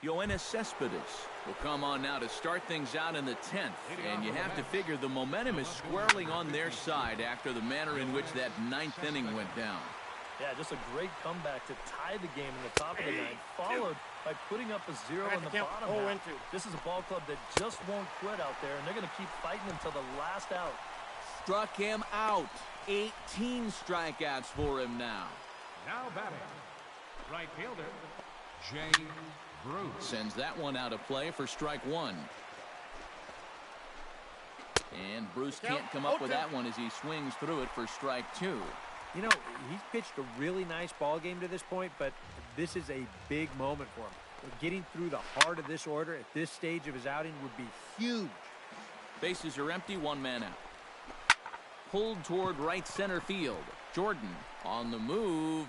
Yoenis Cespedes will come on now to start things out in the 10th, and you have to figure the momentum is squarely on their side after the manner in which that 9th inning went down. Yeah, just a great comeback to tie the game in the top of the 9th, followed by putting up a 0 in the bottom half. This is a ball club that just won't quit out there, and they're going to keep fighting until the last out. Struck him out. 18 strikeouts for him now. now batting, right fielder, James Bruce. Sends that one out of play for strike 1. And Bruce can't come up with that one as he swings through it for strike 2. You know, he's pitched a really nice ball game to this point, but this is a big moment for him. Getting through the heart of this order at this stage of his outing would be huge. Bases are empty, 1 man out. Pulled toward right center field. Jordan on the move,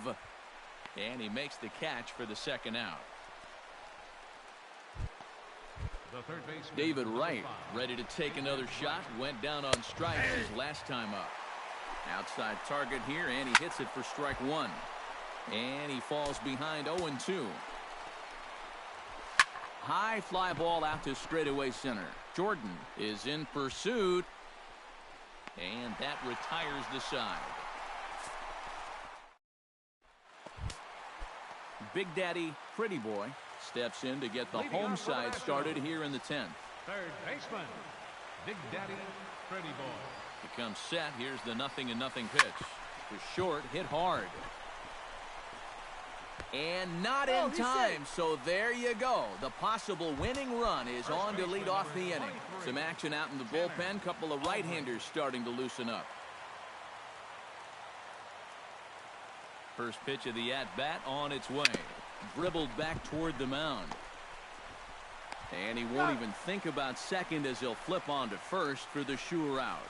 and he makes the catch for the 2nd out. The third baseman, David Wright ready to take another shot. Went down on strikes his last time up. Outside target here, and he hits it for strike 1. And he falls behind 0-2. High fly ball out to straightaway center. Jordan is in pursuit, and that retires the side. Big Daddy Pretty Boy steps in to get the home side started here in the 10th. third baseman, Big Daddy Pretty Boy. Becomes set. Here's the 0-0 pitch. To short, hit hard. And not in time, so there you go. The possible winning run is on to lead off the inning. Some action out in the bullpen. Couple of right-handers starting to loosen up. First pitch of the at-bat on its way. Dribbled back toward the mound. And he won't even think about second as he'll flip on to first for the sure out.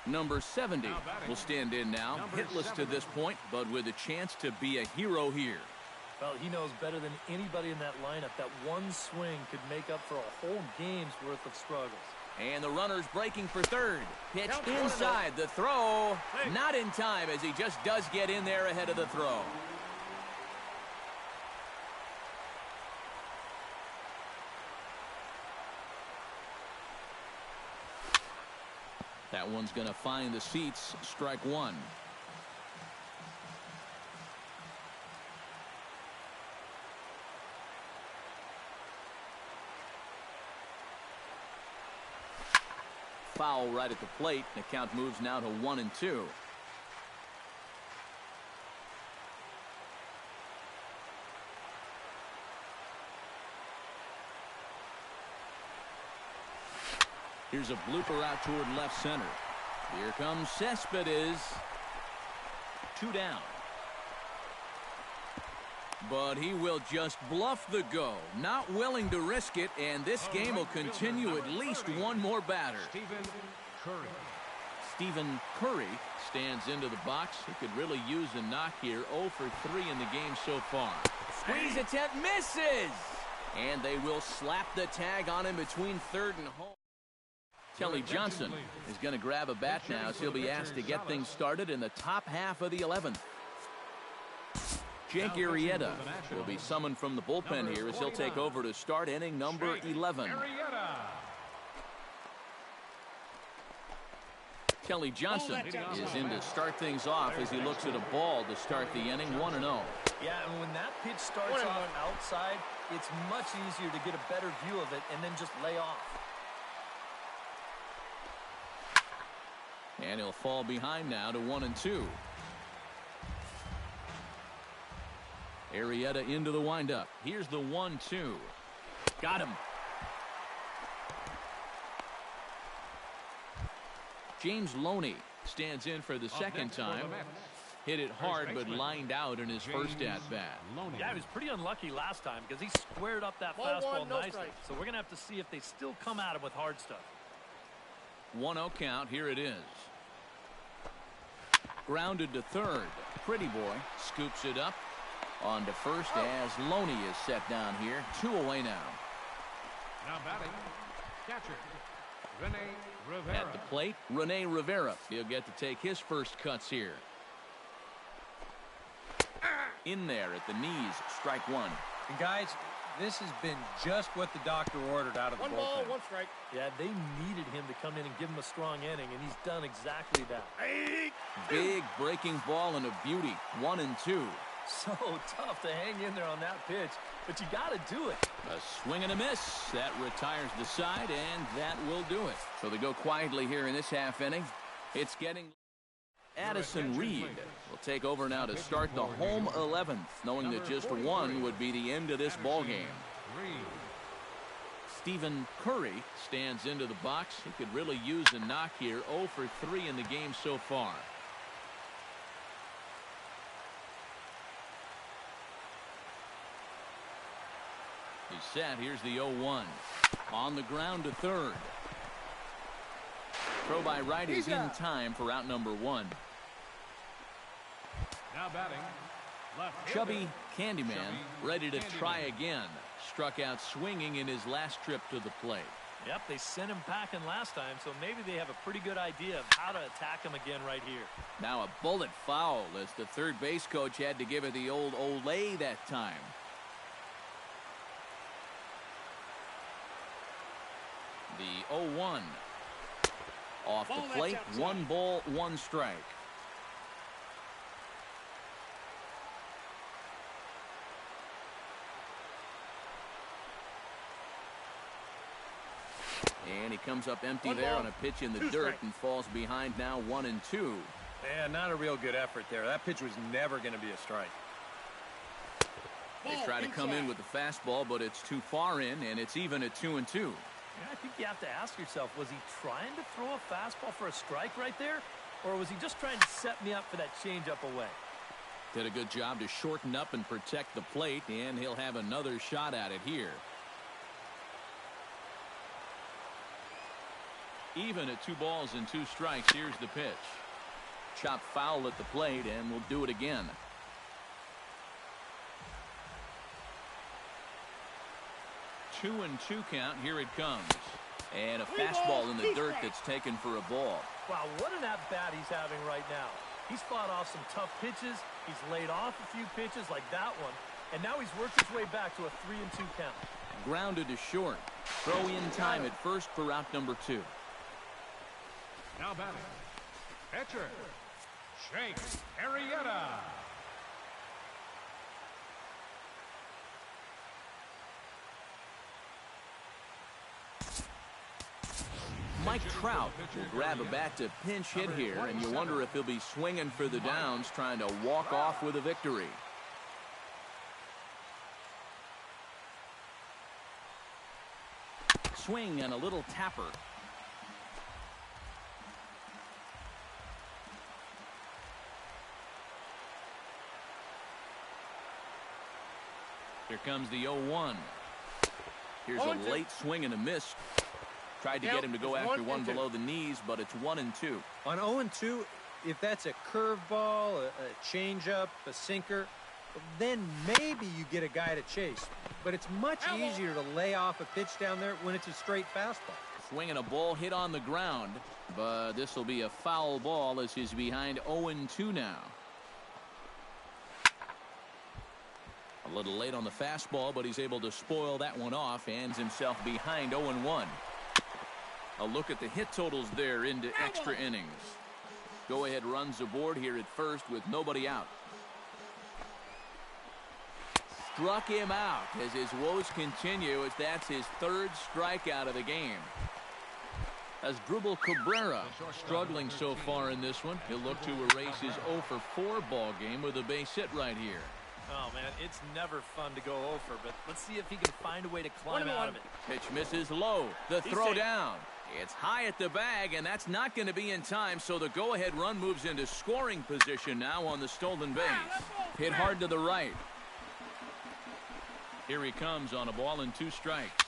Number 70 will stand in now, hitless to this point, but with a chance to be a hero here. Well, he knows better than anybody in that lineup that one swing could make up for a whole game's worth of struggles. And the runner's breaking for third. Pitch inside, the throw. Not in time, as he just does get in there ahead of the throw. That one's going to find the seats. Strike 1. Foul right at the plate. The count moves now to 1-2. Here's a blooper out toward left center. Here comes Cespedes. 2 down. But he will just bluff the go, not willing to risk it, and this game will continue at least one more batter. Stephen Curry stands into the box. He could really use a knock here. 0 for 3 in the game so far. Squeeze attempt misses! And they will slap the tag on him between third and home. Kelly Johnson is going to grab a bat now as he'll be asked to get things started in the top half of the 11th. Jake Arrieta will be summoned from the bullpen here as he'll take over to start inning number 11. Kelly Johnson is in to start things off as he looks at a ball to start the inning 1-0. Yeah, and when that pitch starts off outside, it's much easier to get a better view of it and then just lay off. And he'll fall behind now to 1-2. Arrieta into the windup. Here's the 1-2. Got him. James Loney stands in for the second time. Hit it hard but lined out in his first at-bat. Yeah, he was pretty unlucky last time because he squared up that fastball nicely. So we're going to have to see if they still come at him with hard stuff. 1-0 count. Here it is. Grounded to third. Pretty boy scoops it up. On to first as Loney is set down here. 2 away now. Now batting, catcher, Rene Rivera. At the plate, Rene Rivera. He'll get to take his first cuts here. In there at the knees, strike one. And guys, this has been just what the doctor ordered out of the bullpen. 1 ball, 1 strike. Yeah, they needed him to come in and give him a strong inning, and he's done exactly that. Big breaking ball and a beauty. 1-2. So tough to hang in there on that pitch, but you got to do it. A swing and a miss. That retires the side, and that will do it. So they go quietly here in this half inning. It's getting... Addison Reed will take over now to start the home 11th, knowing that just one would be the end of this ball game. Stephen Curry stands into the box. He could really use a knock here. 0 for 3 in the game so far. He's set. Here's the 0-1. On the ground to third. Throw by right is in time for out number 1. Now batting, left Chubby Candyman ready to try again. Struck out swinging in his last trip to the plate. Yep, they sent him packing last time, so maybe they have a pretty good idea of how to attack him again right here. Now a bullet foul as the third base coach had to give it the old Olay that time. The 0-1. Off the plate, 1 ball, 1 strike. And he comes up empty there on a pitch in the dirt and falls behind now 1-2. Yeah, not a real good effort there. That pitch was never going to be a strike. They try to come in with the fastball, but it's too far in, and it's even at 2-2. Yeah, I think you have to ask yourself, was he trying to throw a fastball for a strike right there? Or was he just trying to set me up for that changeup away? Did a good job to shorten up and protect the plate, and he'll have another shot at it here. Even at 2 balls and 2 strikes, here's the pitch. Chop foul at the plate, and we'll do it again. Two and 2 count. Here it comes. And a fastball in the dirt that's taken for a ball. Wow, what an at-bat he's having right now. He's fought off some tough pitches. He's laid off a few pitches like that one. And now he's worked his way back to a 3 and 2 count. Grounded to short. Throw in time at first for out number 2. Now batting, catcher, Jake Arrieta. Mike Trout will grab a bat to pinch hit here, and you wonder if he'll be swinging for the downs, trying to walk off with a victory. Swing and a little tapper. Here comes the 0-1. Here's a late swing and a miss. Tried to get him to go after one below the knees, but it's 1-2. On 0-2, if that's a curveball, a changeup, a sinker, then maybe you get a guy to chase. But it's much easier to lay off a pitch down there when it's a straight fastball. Swinging a ball hit on the ground, but this will be a foul ball as he's behind 0-2 now. A little late on the fastball, but he's able to spoil that one off. Hands himself behind 0-1. A look at the hit totals there into extra innings. Go-ahead runs aboard here at first with nobody out. Struck him out as his woes continue, as that's his third strikeout of the game. As Drupal Cabrera struggling so far in this one, he'll look to erase his 0-for-4 ball game with a base hit right here. Oh, man, it's never fun to go over, but let's see if he can find a way to climb out of it. Pitch misses low. The throw down. It's high at the bag, and that's not going to be in time, so the go-ahead run moves into scoring position now on the stolen base. Hit hard to the right. Here he comes on a ball and 2 strikes.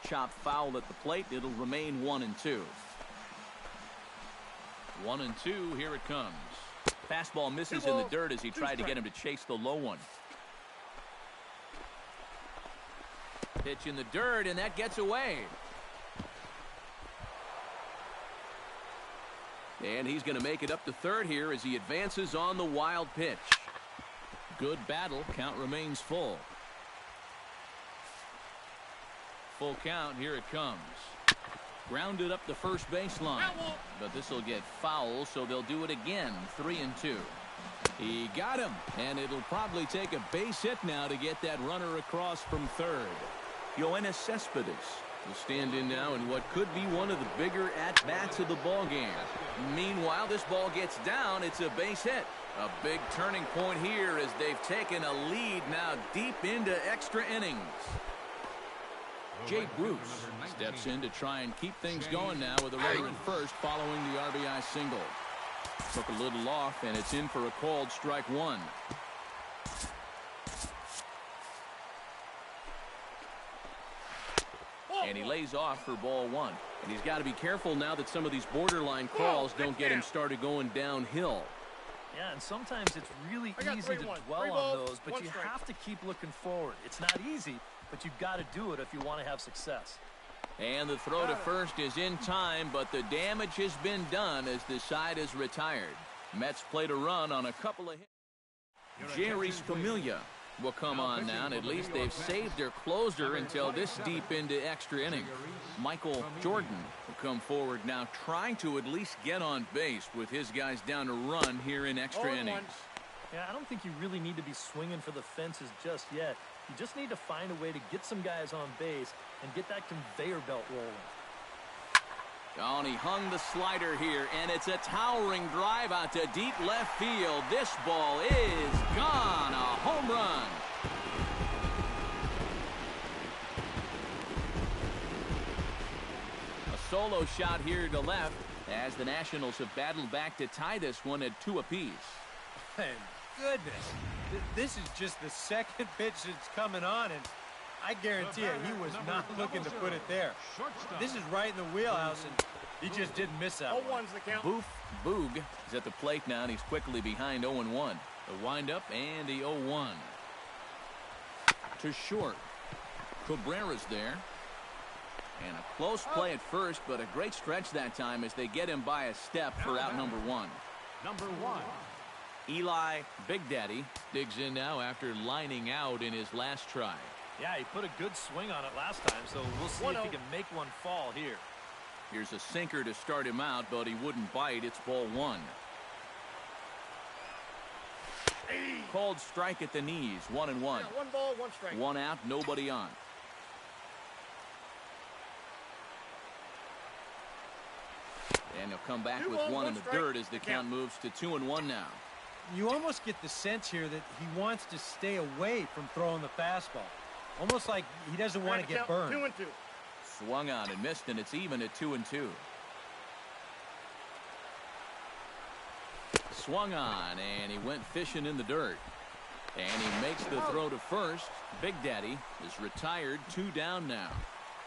Chop foul at the plate. It'll remain 1-2. 1-2. Here it comes. Fastball misses in the dirt as he tried to get him to chase the low one. Pitch in the dirt, and that gets away. And he's going to make it up to third here as he advances on the wild pitch. Good battle. Count remains full. Full count. Here it comes. Grounded up the first baseline. But this will get foul, so they'll do it again. 3-2. He got him, and it'll probably take a base hit now to get that runner across from third. Yoenis Cespedes will stand in now in what could be one of the bigger at-bats of the ball game. Meanwhile, this ball gets down. It's a base hit. A big turning point here as they've taken a lead now deep into extra innings. Jay Bruce steps in to try and keep things going now with a runner at first following the RBI single. Took a little off, and it's in for a called strike one. And he lays off for ball one. And he's got to be careful now that some of these borderline calls don't get him started going downhill. Yeah, and sometimes it's really easy to dwell on those, but you have to keep looking forward. It's not easy, but you've got to do it if you want to have success. And the throw to first is in time, but the damage has been done as the side is retired. Mets played a run on a couple of hits. Jerry Familia will come on now, and at least they've saved their closer until this deep into extra innings. Michael Jordan will come forward now, trying to at least get on base with his guys down to run here in extra innings. Yeah, I don't think you really need to be swinging for the fences just yet. You just need to find a way to get some guys on base and get that conveyor belt rolling. Oh, and he hung the slider here, and it's a towering drive out to deep left field. This ball is gone. A home run. A solo shot here to left as the Nationals have battled back to tie this one at 2 apiece. Man, goodness. This is just the second pitch that's coming on, and I guarantee you he was not looking to put it there. This is right in the wheelhouse, and he just didn't miss that one. Boof Boog is at the plate now, and he's quickly behind 0-1. The windup and the 0-1. To short. Cabrera's there. And a close play at first, but a great stretch that time as they get him by a step for out number 1. Number 1. Eli Big Daddy digs in now after lining out in his last try. Yeah, he put a good swing on it last time, so we'll see if he can make one fall here. Here's a sinker to start him out, but he wouldn't bite. It's ball 1. Called strike at the knees. 1-1. Yeah, 1 ball, 1 strike. 1 out, nobody on. And he'll come back with 1 in the dirt as the count moves to 2-1 now. You almost get the sense here that he wants to stay away from throwing the fastball. Almost like he doesn't want to get burned. 2-2. Swung on and missed, and it's even at 2-2. Swung on, and he went fishing in the dirt. And he makes the throw to first. Big Daddy is retired. 2 down now.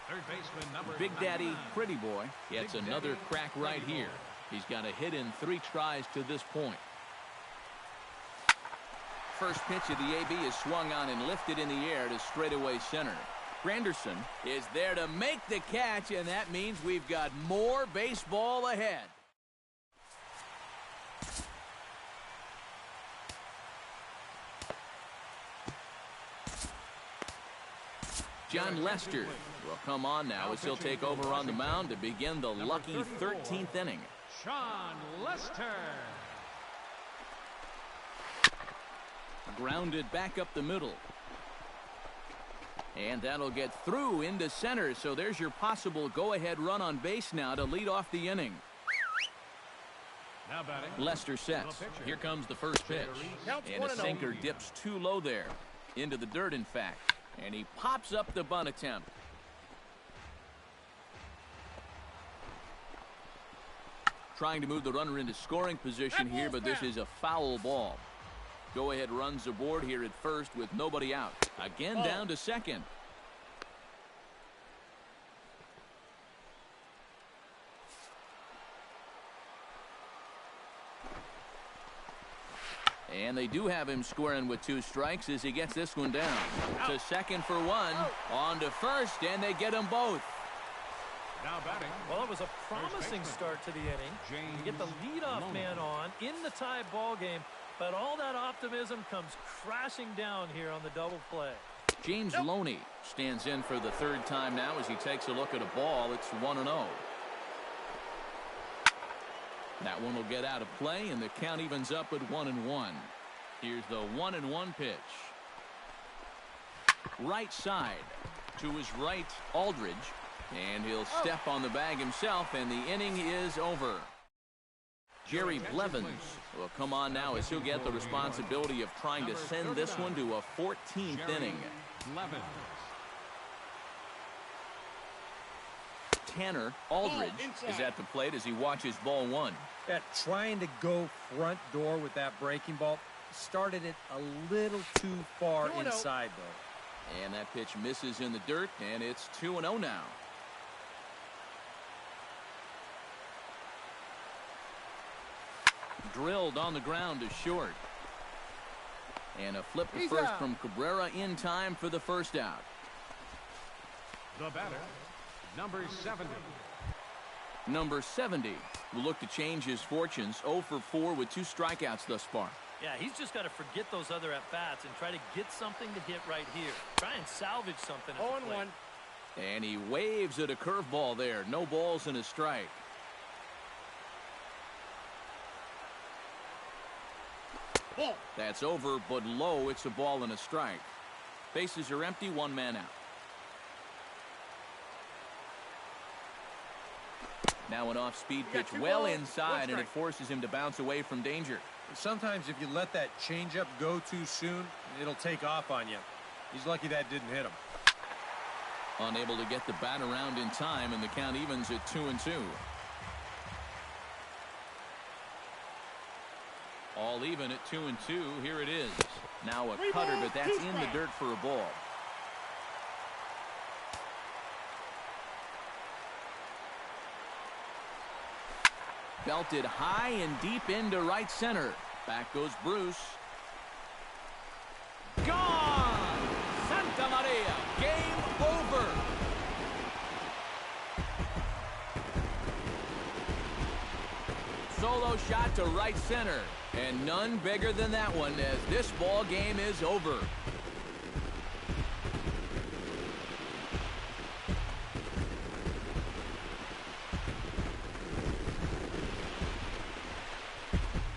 Third baseman number Big Daddy, 99. Pretty Boy, gets Big another Daddy, crack right Pretty here. Boy. He's got a hit in 3 tries to this point. First pitch of the AB is swung on and lifted in the air to straightaway center. Granderson is there to make the catch, and that means we've got more baseball ahead. John Lester will come on now as he'll take over on the mound to begin the lucky 13th inning. Sean Lester. Grounded back up the middle. And that'll get through into center, so there's your possible go-ahead run on base now to lead off the inning. Now batting. Lester sets. Here comes the first pitch. And a sinker dips too low there. Into the dirt, in fact. And he pops up the bunt attempt. Trying to move the runner into scoring position here, but this is a foul ball. Go-ahead runs aboard here at first with nobody out. Again down to second. And they do have him squaring with 2 strikes as he gets this one down. To second for 1. On to first, and they get them both. Now batting. Well, it was a promising start to the inning. You get the leadoff man on in the tie ball game, but all that optimism comes crashing down here on the double play. James Loney stands in for the 3rd time now as he takes a look at a ball. It's 1-0. That one will get out of play, and the count evens up at 1-1. Here's the 1-1 pitch. Right side to his right, Aldridge. And he'll step on the bag himself, and the inning is over. Jerry Blevins will come on now as he'll get the responsibility of trying to send this one to a 14th inning. Blevins. Tanner Aldridge is at the plate as he watches ball 1. Yeah, trying to go front door with that breaking ball started it a little too far inside, though. And that pitch misses in the dirt, and it's 2-0 now. Drilled on the ground to short. And a flip to first from Cabrera in time for the first out. The batter, number 70. Number 70 will look to change his fortunes. 0 for 4 with 2 strikeouts thus far. Yeah, he's just got to forget those other at-bats and try to get something to hit right here. Try and salvage something at the plate. And he waves at a curveball there. No balls and a strike. Ball. That's over, but low. It's a ball and a strike. Bases are empty, 1 man out. Now an off-speed pitch well inside, and it forces him to bounce away from danger. Sometimes if you let that changeup go too soon, it'll take off on you. He's lucky that didn't hit him. Unable to get the bat around in time, and the count evens at 2-2. All even at 2-2. Here it is. Now a cutter, but that's in the dirt for a ball. Belted high and deep into right center. Back goes Bruce. Gone! Santa Maria. Game over. Solo shot to right center. And none bigger than that one as this ball game is over.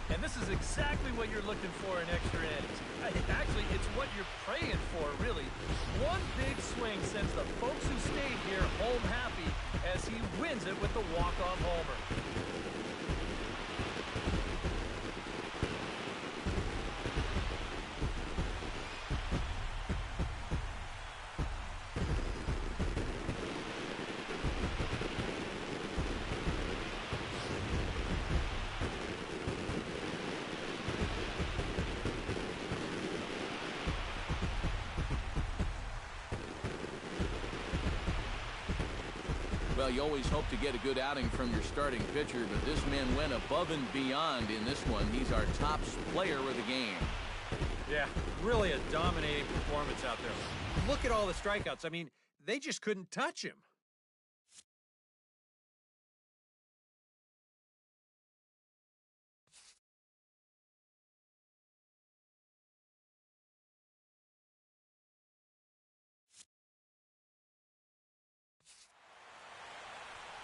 And this is exactly what you're looking for in extra innings. Actually, it's what you're praying for, really. One big swing sends the folks who stayed here home happy as he wins it with the walk-off homer. Well, you always hope to get a good outing from your starting pitcher, but this man went above and beyond in this one. He's our top player of the game. Yeah, really a dominating performance out there. Look at all the strikeouts. I mean, they just couldn't touch him.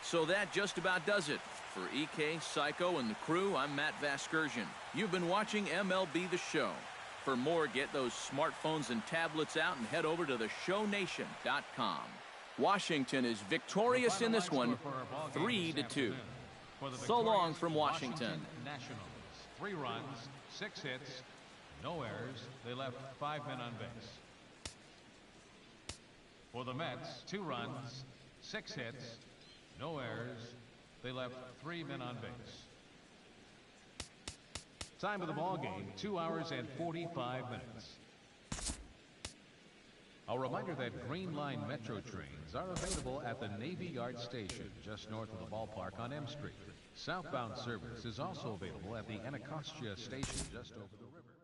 So that just about does it. For EK, Psycho, and the crew, I'm Matt Vasgersian. You've been watching MLB The Show. For more, get those smartphones and tablets out and head over to theshownation.com. Washington is victorious in this one, 3-2. So long from Washington. Nationals, 3 runs, 6 hits, no errors. They left 5 men on base. For the Mets, 2 runs, 6 hits, no errors. They left 3 men on base. Time of the ball game, 2 hours and 45 minutes. A reminder that Green Line Metro trains are available at the Navy Yard Station just north of the ballpark on M Street. Southbound service is also available at the Anacostia Station just over the river.